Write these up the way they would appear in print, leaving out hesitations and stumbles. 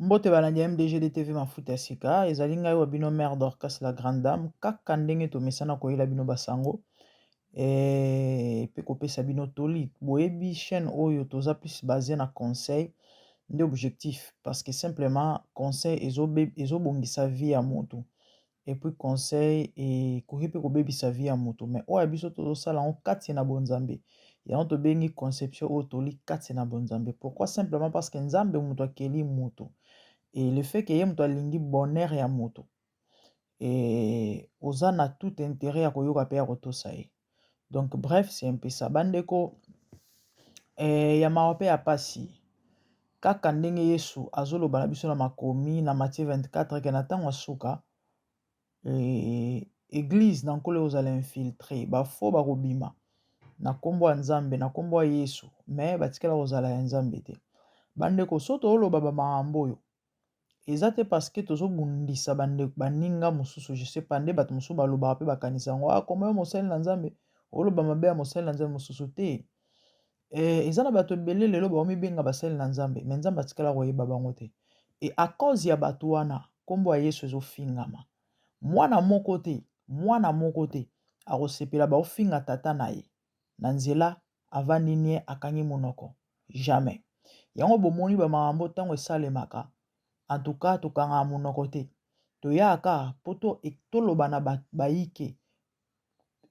Mbote balandi ya MDG de TV Mafuta ya sika ezali ngai wa bino mère Dorcas la grande dame kaka ndenge tomesana koyela bino basango pe kopesa bino toli boyebi chaîne oyo toza plus basé na conseil nde objectif parce que simplement conseil ezobongisa vie ya moto et puis conseil ekoki mpe kobebisa vie ya moto mais oyo ya biso tozosala yango kati na bonzambe yango tobengi conception oyo toli kati na bonzambe. Pourquoi? Simplement parce que nzambe moto akeli moto et le fait que ye moto alingi bonheur ya moto et oza na tout intérêt ya koyoka pe ya kotosa ye. Donc bref, c'est un peu ça bandeko ya mawa pe ya pasi kaka ndenge Yesu azoloba na biso na makomi na Matthieu 24 ke na ntango asuka église na nkolo ozala infiltré bafo bakobima na nkombo ya nzambe na nkombo ya Yesu mais batikala kozala ya nzambe te. Bandeko so toloba bamakambo oyo eza te parce que tozobundisa baninga mosusu je sais pas nde bato mosusu balobaka mpe bakanisa yango kombo ya mosali na nzambe oloba mabe ya mosali na nzambe mosusu te. Eza na bato ebele lelo baomibenga basali na nzambe me nzambe atikala koyeba bango te e a cause ya bato wana nkombo ya Yesu ezofingama mwana moko te akosepela baofinga tata na ye na nzela avandi nie akangi monoko jamais. Yango bomoni bamakambo ntango esalemaka en tout cas tokanga monoko te toyaka poto toloba na bayike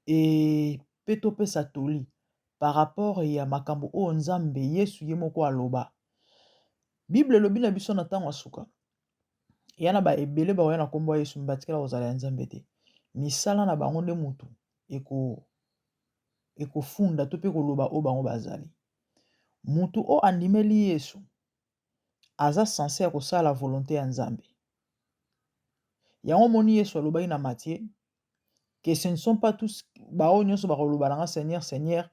pe topesa toli par rapport ya makambo oyo nzambe Yesu ye moko aloba. Bible elobi na biso na ntango asuka ya na baebele baoya na nkombo ya Yesu batikala kozala ya nzambe te misala na bango nde mutu ekofunda to mpe koloba oyo bango bazali. Mutu oyo andimeli Yesu aza censé ya kosala volonté ya nzambe. Yango moni Yesu alobaki na Matthieu que ce ne sont pas tous bao nyonso bakoloba nanga Seigneur Seigneur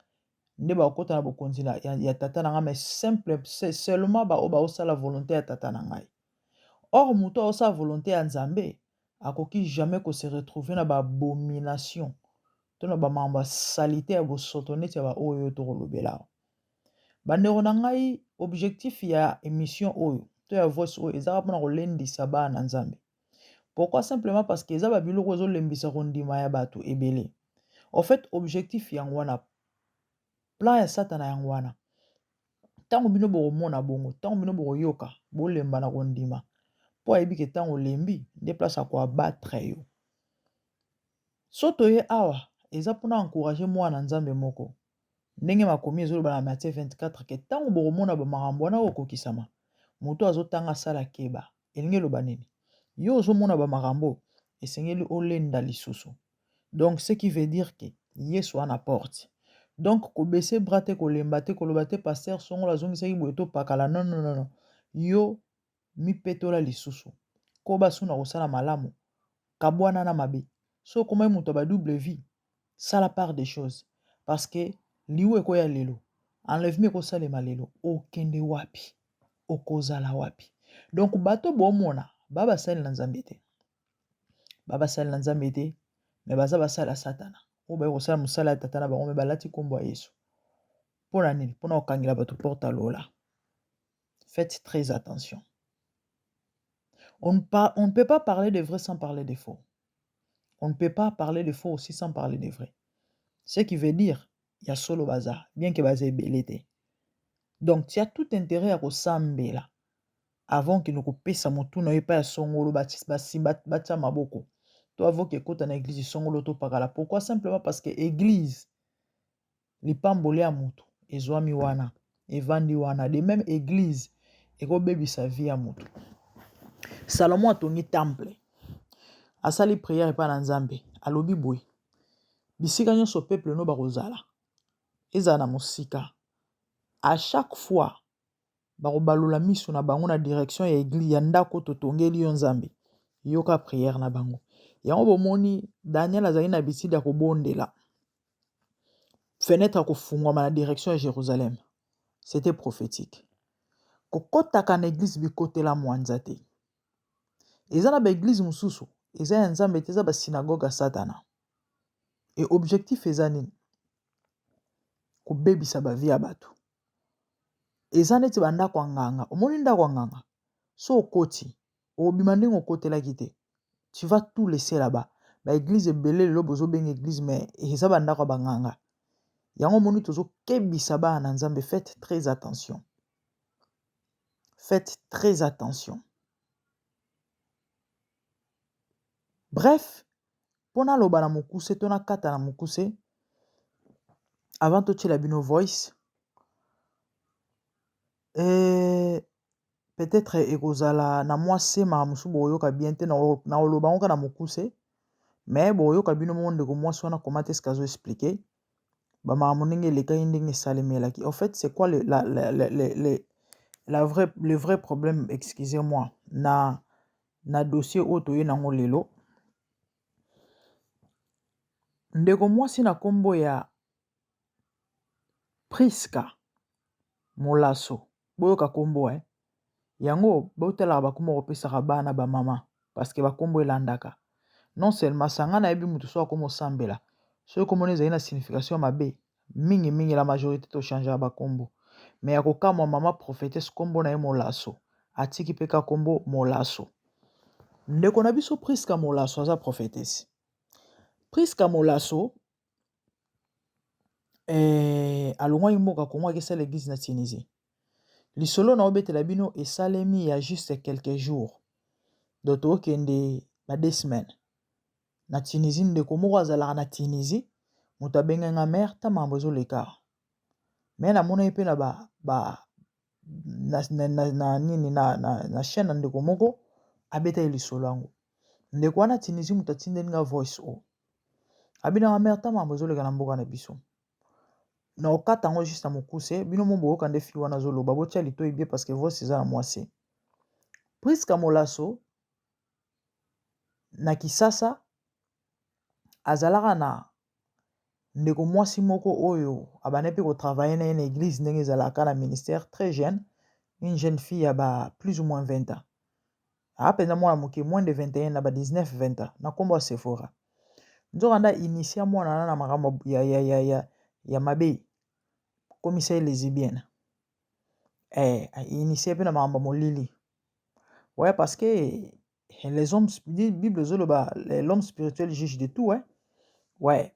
nde bakota na bokonzi ya tata nanga mais seulement bao baosala volonté ya tata na ngai. Or mutu aosala volonté ya nzambe akoki jamais ko se retrouver na babomination to na bamakambo ya salite ya bosoto neti ya baoyo tokolobela. Bandeko na ngai objectif ya émission oyo to ya voice oyo ezaka mpona kolendisa bana na nzambe. Pourquoi? Simplement parce que eza babiloko ezolembisa kondima ya bato ebele. En fait objectif yango wana plan ya satana yango wana ntango bino bokomona bongo ntango bino bokoyoka bolemba na kondima mpo ayebi ke ntango olembi nde place akoabatre yo. So toye awa eza mpona encourager mwana nzambe moko ndenge makomi ezoloba na Matthieu 24 ke ntango bokomona bamakambo wana okokisama moto azotanga sala keba elingi eloba nini yo ozomona bamakambo esengeli olenda lisusu. Donc ce qui veut dire que Yesu wana porte. Donc kobese bras te kolemba te koloba te pasteur songola azongisaki boye to pakala non. Yo mipetola lisusu koba suna kosala malamu kabwana na mabe so komai moto ba double vie sala part des choses parce que liwe ekoya lelo enlèvement ekosalema lelo okende wapi okozala wapi. Donc bato bomona babasali na nzambe te me baza basala satana oyo baye kosala mosala ya tata na bango me balati nkombo ya Yesu mpona nini mpona kokangela bato porte à lola. Faites très attention. On ne peut pas parler de vrai sans parler de faux. On ne peut pas parler de faux aussi sans parler de vrai. Ce qui veut dire il y a solo bazar bien que bazar belete. Donc tu as tout intérêt à kosambela avant que nous kopesa motu na yepa ya songolo batia maboko. To avant que kota na église songolo to pakala. Pourquoi? Simplement parce que église lipambole ya motu ezwami wana evandi wana de même église ekobebisa vie ya motu. Salomon atongi temple asali prière epa na nzambe alobi boye bisika nyonso peuple no bakozala ezala na mosika à chaque fois bakobalola miso na bango na direction ya église ya ndako totongeli yo nzambe yoka prière na bango. Yango bomoni Daniel azali na bitide ya kobondela fenêtre akofungwama na direction ya Jérusalem. C'était prophétique. Kokotaka na église bikotela mwanza te. Eza na ba église mususu eza ya nzambe te eza ba synagogue ya satana. Et objectif eza nini? Kobebisa ba vie ya bato. Eza neti bandako nganga. Omoni ndako nganga. So koti, obimande ngo kote la kite. Tu vas tout laisser là-bas. Ba église belé le bozo ben église mais eza banda kwa banganga. Yango moni tozo kebisa ba na Nzambe, faites très attention. Faites très attention. Bref, pona loba na mukuse tona kata na mukuse avant to la bino voice peut-être ekozala na mwase ma musu boyoka bien te na loba ngoka na mukuse mais boyoka bino monde ko mwase wana comment est-ce qu'azo expliquer ba ma monenge le kai ndenge salemelaki. En fait, c'est quoi le vrai problème, excusez-moi, na dossier auto ye nango lelo. Ndeko mwasi na kombo ya Priska Molaso, boyoka kombo yango botala ba kombo kopesaka bana ba mama parce que ba kombo elandaka. Non seulement sanga na yebi mutu so akomo sambela, so kombo neza ina signification mabe mingi la majorité to changer ba kombo. Mais akoka mwa mama prophétesse kombo na ye Molaso, atiki peka kombo Molaso. Ndeko na biso Priska Molaso aza prophétesse. Priska Molaso alongwa mboka Kongo akesa l'église na Tunisie. Lisolo na obetela bino esalemi ya juste quelques jours. Doto okende na 2 semaines. Na Tunisie ndeko moko azalaka na Tunisie, moto abenganga mère ta mambo ezoleka. Mais na mona pe na na chaîne na ndeko moko abeta lisolo yango. Ndeko wana Tunisie moto atindeli nga voice o. Abina mère ta mambo ezoleka na mboka na biso. Na okata ngo juste na mukuse bino mo boyoka nde fi wana zoloba botia litoyi bien parce que voice eza na mwasi. Priska Molaso na Kisasa azalaka na ndeko mwasi moko oyo abane pe ko travailler na une église ndenge ezalaka na ministère, très jeune, une jeune fille ya plus ou moins 20 ans. Apena mwana moke moins de 21 na 19-20 ans na kombo Sephora. Nzokanda initia mwana na makambo ya mabe commissaire lesbienne. Initia pe na makambo molili. Ouais, parce que les hommes, Bible zoloba, l'homme spirituel juge de tout, ouais.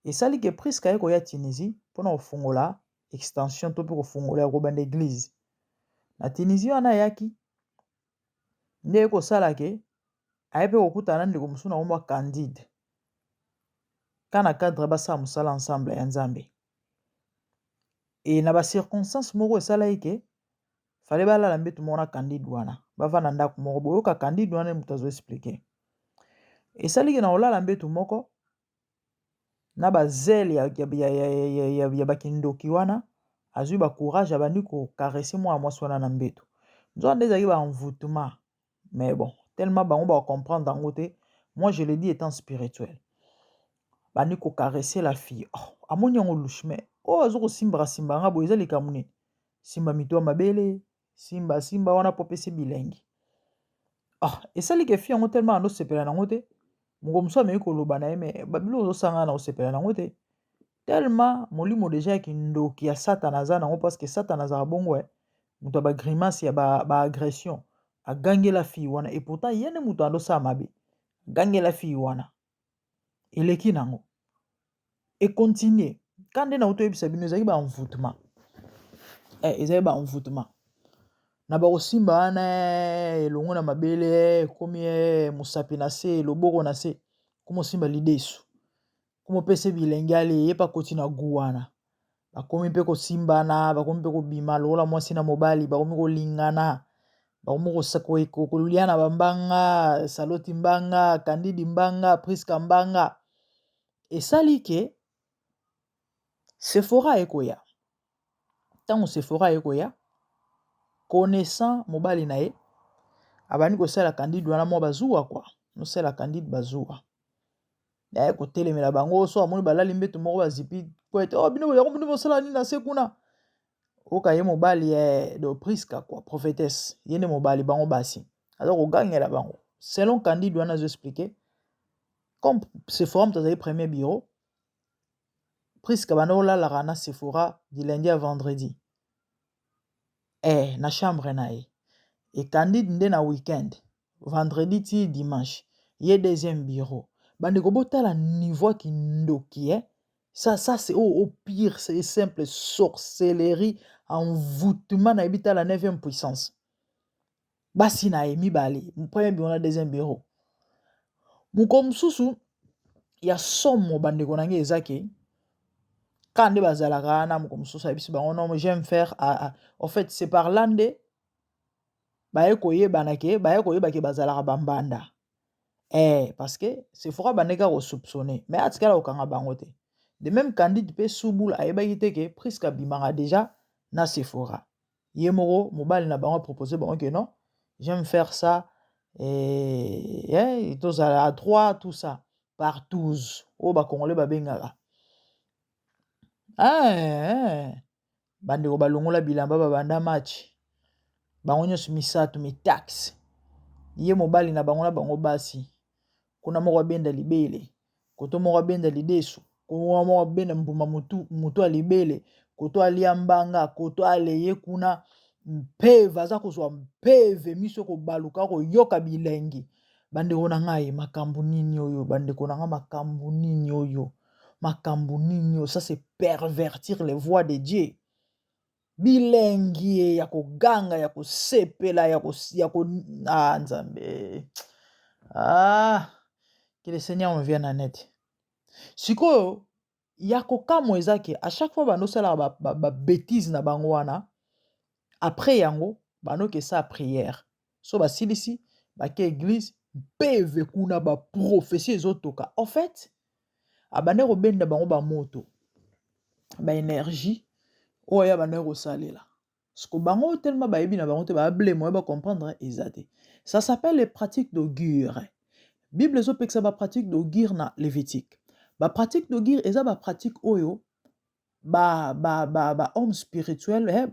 Et ça li que Priska eko ya Tunisie pona ofungola extension to pe ofungola robande église. Na Tunisie wana yaki nde eko sala ke ayepe kokutana ndeko musu na kombo Candide. Kana cadre ba sa musala ensemble ya Nzambe. Et na ba circonstances moko esala ike fallait balala mbetu mona Candide wana. Bavana ndako moko boyoka Candide wana mutu azo expliquer. Esali ke na olala mbetu moko na bazele ya bakindoki wana azwi ba courage abandi ko caresser mwa mwasi wana na mbetu. Nzo ndeza ba envoûtement. Mais bon, tellement bango ba comprendre en te. Moi je le dis étant spirituel. Bandi ko caresser la fille. Oh, amoni ngo louchme. Oh azoko simba nga bo ezali kamune. Simba mitwa mabele, simba wana popese bilengi. Ah, esali ke fille ngo tellement ando sepela nango te. Mungo muso ameki koloba na ye me babilo ozosanga na osepela nango te. Tellement molimo déjà kindoki ya Satan aza nango parce que Satan azaka bongo muto ba grimace ya ba agression agangela fille wana et pourtant yene muto ando sa mabe gangela fille wana eleki nango et continuer quand na auto yebisa bino ezaki ba envoûtement ezaki ba envoûtement na ba kosimba wana elongo na mabele komi musapi na se loboko na se komo simba lidesu komo pese bilengale yepa koti na guwana bakomi pe kosimbana bakomi pe kobima lola mwasi na mobali bakomi kolingana bakomi koliana bambanga Saloti mbanga Candide mbanga Priska mbanga esali ke Sephora ekoya tango Sephora ekoya connaissant mobali na ye abandi kosala Candide wana mwa bazuwa kwa nosala Candide bazuwa na kotelemela bango so amoni balali mbetu moko bazipi po ete oh bino yako bino bosala nini na se kuna oka ye mobali de Priska quoi prophétesse yene mobali bango basi aza kogangela bango selon Candide wana zo expliquer comme Sephora mtazali premier bureau Priska bando olalaka na Sephora du lundi à vendredi na chambre na ye et Candide nde na week-end vendredi ti dimanche ye deuxième bureau bandeko botala niveau qui ndoki ça c'est au pire c'est simple sorcellerie envoûtement na ebita la 9e puissance basi na emi bale premier bureau na deuxième bureau muko mususu ya somo bandeko nange ezake kande bazalaka na muko mususu abisi bango non j'aime faire en fait c'est par lande baye koyeba ke bazalaka bambanda parce que c'est fora bandeka ko soupçonner mais atikala okanga bango te de même Candide pe Souboul ayebaki te ke Priska bimanga déjà na Sephora ye moko mobali na bango proposer bango que non j'aime faire ça et tous à 3 tout ça par 12 o ba congolais babengaka bandeko balongola bilamba babanda match bango nyonso misato mitaxe ye mobali na bango basi kuna moko abenda libele koto moko abenda lidesu kuna moko abenda mbuma mutu alibele koto alia mbanga koto aleye kuna mpeve aza kozwa mpeve miso kobaluka koyoka bilengi bandeko na ngai makambo nini oyo bandeko na ngai makambo nini oyo ça c'est pervertir les voies de Dieu bilengi ya koganga ya kosepela ya nzambe que le Seigneur me vienne en aide sikoyo ya kokamo ezake à chaque fois bandosala ba bêtise na bango wana après yango banoke sa prière so basilisi bake église mpeve kuna ba prophétie ezotoka en fait abande kobenda bango ba moto ba énergie oya bande kosalela siko bango tellement bayebi na bango te ba blemo ba comprendre ezate ça s'appelle les pratiques d'augure Bible ezopekisa ba pratique d'augure na Lévitique ba pratique d'augure eza ba pratique oyo ba homme spirituel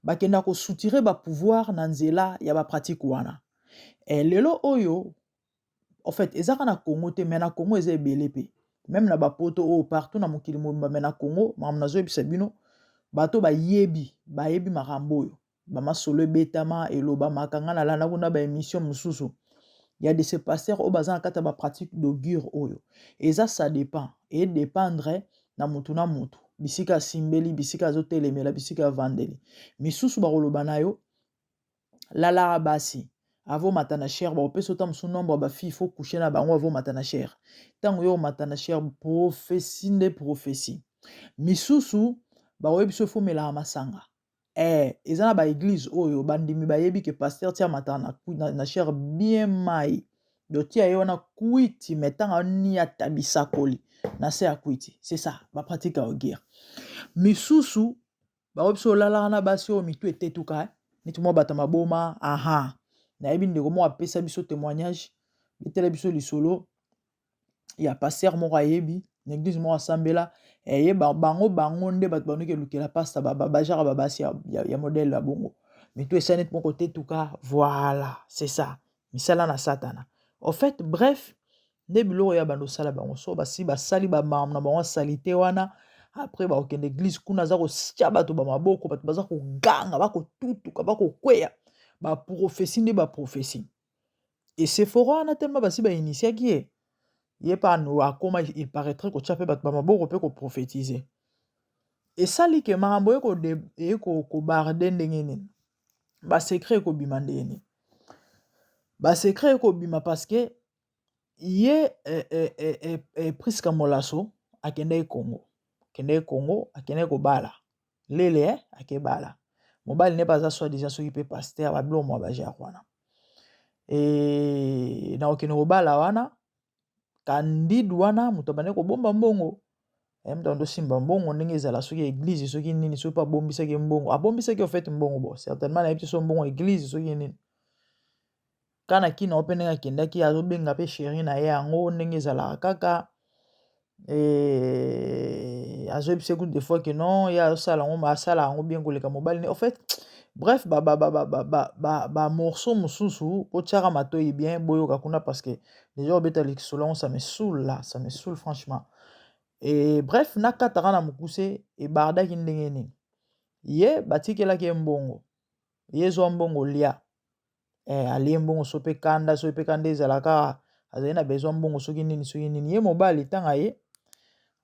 bakenda ko soutirer ba pouvoir na nzela ya ba pratique wana lelo oyo en fait ezaka na Congo te mais na Congo eza ebele pe même na ba poto oyo partout na mokili mobimba mais na Congo makambo nazoyebisa bino bato bayebi makambo oyo bamasolo ebetama elobamaka nga nalanda kuna ba émission mosusu il y a de ces pasteurs au bazan kata ba pratique d'augure oyo et ça dépend et dépendre na mutu bisika simbeli bisika zotelemela bisika vandeli misusu bakoloba na yo lala basi avo matana cher ba opesa tam son nombre ba fille faut coucher na bango avo matana cher tango yo matana cher prophétie nde prophétie misusu ba oyebiso fo mela masanga eza na ba église oyo bandimi bayebi ke pasteur tia matana na cher bien mai dotia yo na kuiti metanga ni atabisa koli na se akuiti c'est ça ba pratique augure misusu ba oyebiso lala na basi o mitu etetuka niti mo bata maboma na yebi ndeko mo apesa biso témoignage bitele biso lisolo ya pasteur mo ayebi na église mo asambela ye bango nde bato banoki lukela pasta bajara babasi ya modèle ya bongo mitu esanet moko tetuka voilà c'est ça misala na satana en fait bref nde biloko ya bando sala bango so basi basali ba na bango salite wana après ba okende église kuna za ko sia bato ba maboko bato baza ko ganga bako tutuka bako kweya ba prophétie nde ba prophétie et c'est fort na tellement basi ba initiaki ye pa no akoma il paraîtrait ko tchape bato ba maboko pe ko prophétiser et sali ke makambo ko barde ndenge nini ba secret ko bima ndenge ba secret ko bima parce que ye Priska Molaso akende Congo akende ko bala lele akebala mobali ne pas soit déjà soki pe pasteur ba blo mo ba jakwana et na okende ko bala wana Candide wana muto bane ko bomba mbongo muto ndo simba mbongo ndenge ezala soki église soki nini soki pa bombisaki mbongo abombisaki en fait mbongo bo certainement na yebiti so mbongo église soki nini kana kina ope ndenge akendaki azobenga pe chéri na ye yango ndenge ezalaka kaka azoyebisa kutu des fois que non ye asala yango bien koleka mobali en fait bref ba morceau mosusu otiaka matoyi bien boyoka kuna parce que déjà obeta likisolo ça me saoule franchement et bref nakataka na mokuse ebardaki ndenge nini ye batikelaki ye mbongo ye zwa mbongo lia alie mbongo so pe kanda ezalaka azali na besoin mbongo soki nini ye mobali tanga ye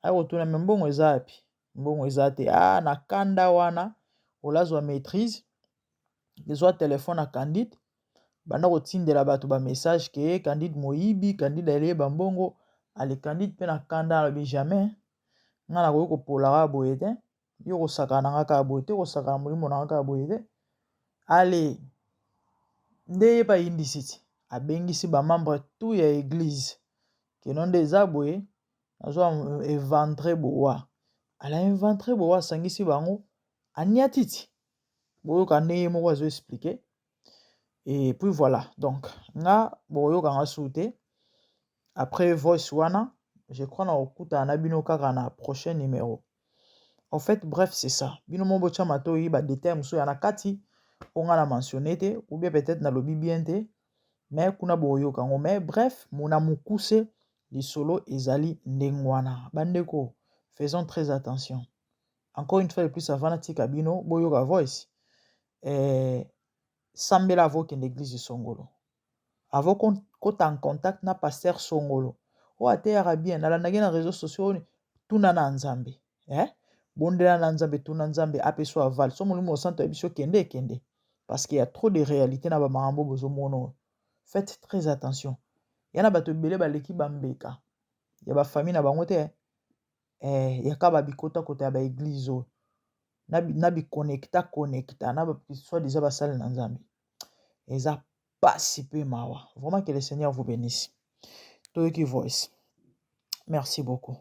akotuna me mbongo eza api mbongo eza te na kanda wana olazwa maîtrise ezwa telefone na Candide banda kotindela bato ba message ke Candide moyibi Candide alieba mbongo ale Candide pe na kanda alobi jamais nga nakoki kopolaka boye te yo kosakana nanga kaka boye te kosakana molimo nanga kaka boye te ale nde ye pa yindisi ti abengisi bamembre tout ya église keno nde eza boye nazwa éventré bowa ala éventré bowa asangisi bango ania titi boyoka nde ye moko azo expliquer et puis voilà donc nga boyokanga su te après voice wana je crois na okutana na bino kaka na prochain numéro. En fait bref c'est ça bino mo botia matoi ba détail mosusu ya na kati onga na mentionné te ou bien peut-être na lobi bien te mais kuna boyokango mais bref mona mokuse lisolo ezali ndenge wana bandeko faisons très attention encore une fois de plus avant natika bino boyoka voice sambela avokende église songolo avo kota en contact na pasteur songolo o ateyaka bien nalandaki na réseaux sociaux tuna na nzambe bondela na nzambe tuna nzambe apeso aval so molimo osanto ya biso kende parce qu'il y a trop de réalité na bamakambo bozomono. Faites très attention yana bato ebele baleki bambeka ya bafamille na bango te yaka babikota kota ya baeglise oyo na biconnecta na soi-disant basali na nzambe eza pasi pe mawa. Vraiment que le Seigneur vous bénisse. Toyoki voice. Merci beaucoup.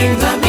nzambe